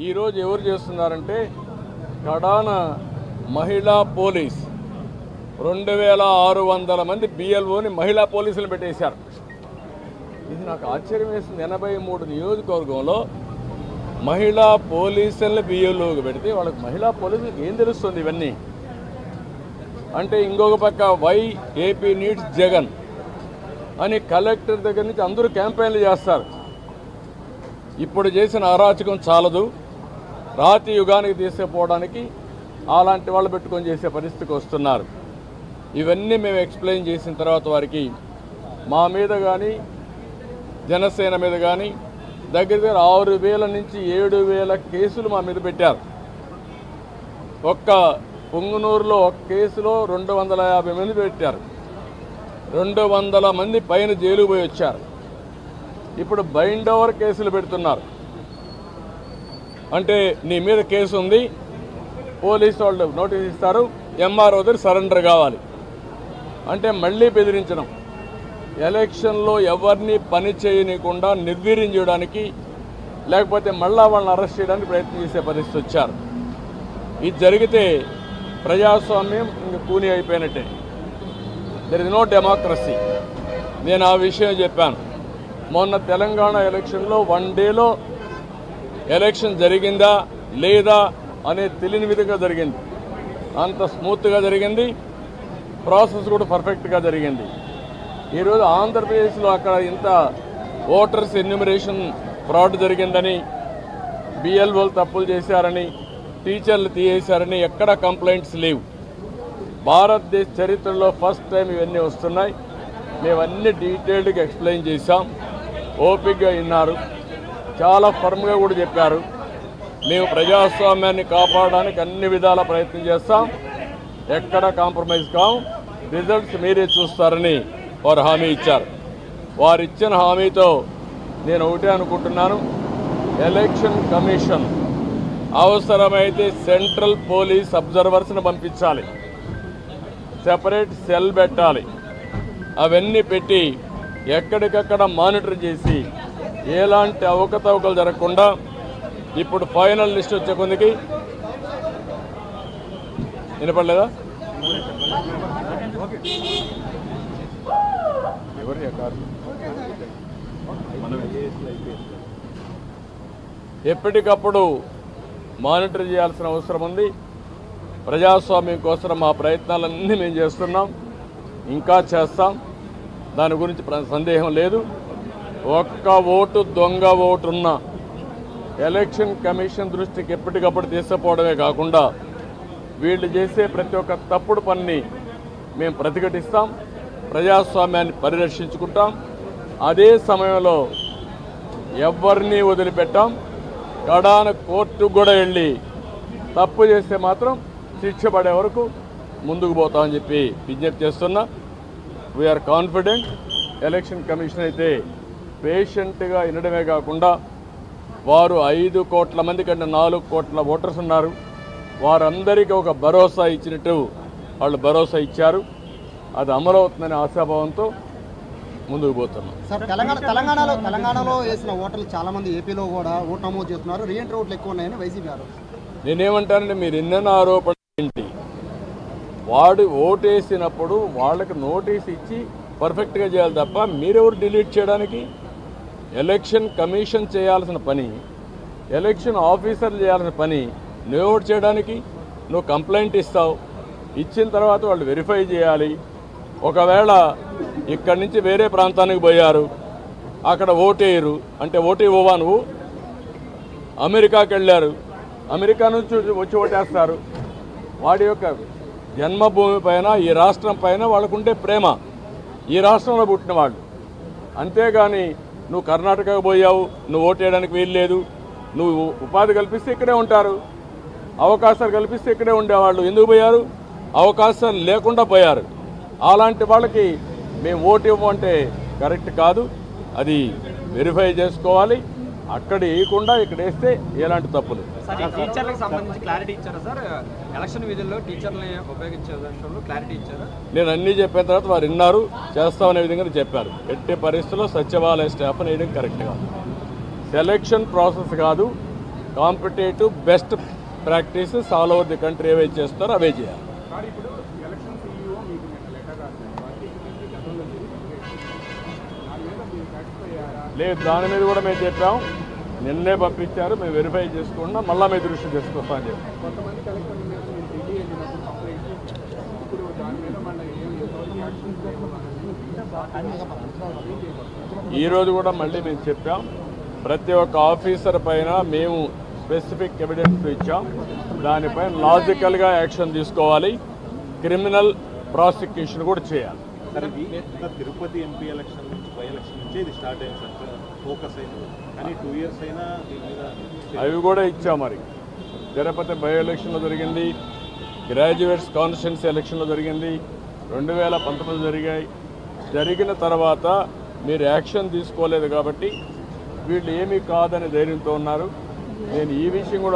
ఈ రోజు ఎవరు చేస్తున్నారంటే కడాన మహిళా పోలీస్ 2600 మంది బిఎల్ఓని మహిళా పోలీసులు పెట్టేశారు. ఇది నాకు ఆశ్చర్యం వేస్తుంది. 83 నియోజకవర్గంలో మహిళా పోలీసులను బిఎల్ఓకి పెడితే వాళ్ళకి మహిళా పోలీసులకు ఏం తెలుస్తుంది ఇవన్నీ అంటే ఇంకొక పక్క వై ఏపీ నీడ్స్ జగన్ అని కలెక్టర్ దగ్గర నుంచి అందరూ క్యాంపెయిన్లు చేస్తారు. ఇప్పుడు చేసిన అరాచకం చాలదు, రాతి యుగానికి తీసుకుపోవడానికి అలాంటి వాళ్ళు పెట్టుకొని చేసే పరిస్థితికి వస్తున్నారు. ఇవన్నీ మేము ఎక్స్ప్లెయిన్ చేసిన తర్వాత వారికి మా మీద కానీ జనసేన మీద కానీ దగ్గర 6000 నుంచి 7000 కేసులు మా మీద పెట్టారు. ఒక్క పొంగునూరులో ఒక కేసులో 250 మంది పెట్టారు. 200 మంది పైన జైలుకు పోయి వచ్చారు. ఇప్పుడు బైండ్ ఓవర్ కేసులు పెడుతున్నారు. అంటే నీ మీద కేసు ఉంది, పోలీసు వాళ్ళు నోటీస్ ఇస్తారు, ఎంఆర్ఓ దగ్గర సరెండర్ కావాలి అంటే మళ్ళీ బెదిరించడం, ఎలక్షన్లో ఎవరిని పని చేయనీయకుండా నిర్వీర్యం చేయడానికి లేకపోతే మళ్ళా వాళ్ళని అరెస్ట్ చేయడానికి ప్రయత్నం చేసే పరిస్థితి వచ్చారు. ఇది జరిగితే ప్రజాస్వామ్యం ఇంక కూని అయిపోయినట్టే. There is no democracy. నేను ఆ విషయం చెప్పాను. మొన్న తెలంగాణ ఎలక్షన్లో 1 డేలో ఎలక్షన్ జరిగిందా లేదా అనేది తెలియని విధంగా జరిగింది. అంత స్మూత్గా జరిగింది, ప్రాసెస్ కూడా పర్ఫెక్ట్గా జరిగింది. ఈరోజు ఆంధ్రప్రదేశ్లో అక్కడ ఇంత ఓటర్స్ ఎన్యూమరేషన్ ఫ్రాడ్ జరిగిందని, బిఎల్ఓలు తప్పులు చేశారని, టీచర్లు తీయేశారని ఎక్కడ కంప్లైంట్స్ లేవు. భారతదేశ చరిత్రలో ఫస్ట్ టైం ఇవన్నీ వస్తున్నాయి. మేమన్నీ డీటెయిల్డ్గా ఎక్స్ప్లెయిన్ చేశాం. ఓపికగా విన్నారు, చాలా ఫర్మ్గా కూడా చెప్పారు. మేము ప్రజాస్వామ్యాన్ని కాపాడడానికి అన్ని విధాల ప్రయత్నం చేస్తాం, ఎక్కడ కాంప్రమైజ్ కాం, రిజల్ట్స్ మీరే చూస్తారని వారు హామీ ఇచ్చారు. వారు ఇచ్చిన హామీతో నేను ఒకటే అనుకుంటున్నాను, ఎలక్షన్ కమిషన్ అవసరమైతే సెంట్రల్ పోలీస్ అబ్జర్వర్స్ని పంపించాలి, సెపరేట్ సెల్ పెట్టాలి. అవన్నీ పెట్టి ఎక్కడికక్కడ మానిటర్ చేసి ఎలాంటి అవకతవకలు జరగకుండా ఇప్పుడు ఫైనల్ లిస్ట్ వచ్చే కొందికి వినపడలేదా ఎప్పటికప్పుడు మానిటర్ చేయాల్సిన అవసరం ఉంది. ప్రజాస్వామ్యం కోసం మా ప్రయత్నాలన్నీ మేము చేస్తున్నాం, ఇంకా చేస్తాం, దాని గురించి సందేహం లేదు. ఒక్క ఓటు దొంగ ఓటున్న ఎలక్షన్ కమిషన్ దృష్టికి ఎప్పటికప్పుడు తీసుకుపోవడమే కాకుండా వీళ్ళు చేసే ప్రతి ఒక్క తప్పుడు పనిని మేము ప్రతిఘటిస్తాం, ప్రజాస్వామ్యాన్ని పరిరక్షించుకుంటాం. అదే సమయంలో ఎవరిని వదిలిపెట్టాం. కడాన కోర్టుకు కూడా వెళ్ళి తప్పు చేస్తే మాత్రం శిక్ష పడే వరకు ముందుకు పోతామని చెప్పి విజ్ఞప్తి చేస్తున్నా. We are confident. ఎలక్షన్ కమిషన్ అయితే పేషెంట్గా వినడమే కాకుండా వారు 5 కోట్ల మంది కంటే 4 కోట్ల ఓటర్స్ ఉన్నారు, వారందరికీ ఒక భరోసా ఇచ్చినట్టు వాళ్ళు భరోసా ఇచ్చారు. అది అమలవుతుందనే ఆశాభావంతో ముందుకు పోతున్నాం. సార్, తెలంగాణలో వేసిన ఓటర్లు చాలా మంది ఏపీలో కూడా ఓటు నమోదు చేస్తున్నారు, రీఎంట్రీ ఓట్లు ఎక్కువ ఉన్నాయని వైసీపీ గారు. నేనేమంటానంటే మీరు ఎన్నెన్న ఆరోపణ ఏంటి, వాడు ఓటేసినప్పుడు వాళ్ళకి నోటీస్ ఇచ్చి పర్ఫెక్ట్గా చేయాలి తప్ప మీరెవరు డిలీట్ చేయడానికి? ఎలక్షన్ కమిషన్ చేయాల్సిన పని, ఎలక్షన్ ఆఫీసర్లు చేయాల్సిన పని నువ్వు చేయడానికి. నువ్వు కంప్లైంట్ ఇస్తావు, ఇచ్చిన తర్వాత వాళ్ళు వెరిఫై చేయాలి. ఒకవేళ ఇక్కడి నుంచి వేరే ప్రాంతానికి పోయారు, అక్కడ ఓటేయరు అంటే ఓటు ఇవ్వవా నువ్వు? అమెరికాకి వెళ్ళారు, అమెరికా నుంచి వచ్చి ఓటేస్తారు. వాడి యొక్క జన్మభూమి పైన, ఈ రాష్ట్రం పైన వాళ్ళకుండే ప్రేమ, ఈ రాష్ట్రంలో పుట్టిన వాళ్ళు. అంతేగాని నువ్వు కర్ణాటకకు పోయావు, నువ్వు ఓటేయడానికి వీల్లేదు, నువ్వు ఉపాధి కల్పిస్తే ఇక్కడే ఉంటారు, అవకాశాలు కల్పిస్తే ఇక్కడే ఉండేవాళ్ళు. ఎందుకు పోయారు? అవకాశాలు లేకుండా పోయారు. అలాంటి వాళ్ళకి మేము ఓటు ఇవ్వమంటే కరెక్ట్ కాదు. అది వెరిఫై చేసుకోవాలి. అక్కడ వేయకుండా ఇక్కడ వేస్తే ఎలాంటి తప్పులు. టీచర్లకు సంబంధించి క్లారిటీ ఇచ్చారా సార్? ఎలక్షన్ విధుల్లో టీచర్లని ఉపయోగించే విషయంలో క్లారిటీ ఇచ్చారా? నేను అన్నీ చెప్పిన తర్వాత వారు విన్నారు, చేస్తామనే విధంగా చెప్పారు. ఎట్టి పరిస్థితుల్లో సచివాలయ స్టాఫ్ వేయడం కరెక్ట్ కాదు. సెలక్షన్ ప్రాసెస్ కాదు, competitive best practices all over the country ఏవైతే చేస్తారో అవే చేయాలి. లేదు, దాని మీద కూడా మేము చెప్పాం, నిన్నే పంపించారు, మేము వెరిఫై చేసుకున్నా మళ్ళీ మీ దృష్టి తీసుకొస్తామని చెప్పి. ఈరోజు కూడా మళ్ళీ మేము చెప్పాం, ప్రతి ఒక్క ఆఫీసర్ పైన మేము స్పెసిఫిక్ ఎవిడెన్స్ ఇచ్చాం, దానిపైన లాజికల్గా యాక్షన్ తీసుకోవాలి, క్రిమినల్ ప్రాసిక్యూషన్ కూడా చేయాలి. తిరుపతి ఎంపీ ఎలక్షన్ నుంచి బై ఎలక్షన్ నుంచి ఇది స్టార్ట్ అయింది సార్, ఫోకస్ అయింది, కానీ 2 years అయినా దీని మీద అవి కూడా ఇచ్చాం. మరి తిరుపతి బై ఎలక్షన్లో జరిగింది, గ్రాడ్యుయేట్స్ కాన్స్టిట్యున్సీ ఎలక్షన్లో జరిగింది, 2019 జరిగాయి. జరిగిన తర్వాత మీరు యాక్షన్ తీసుకోలేదు కాబట్టి వీళ్ళు ఏమీ కాదని ధైర్యంతో ఉన్నారు. నేను ఈ విషయం కూడా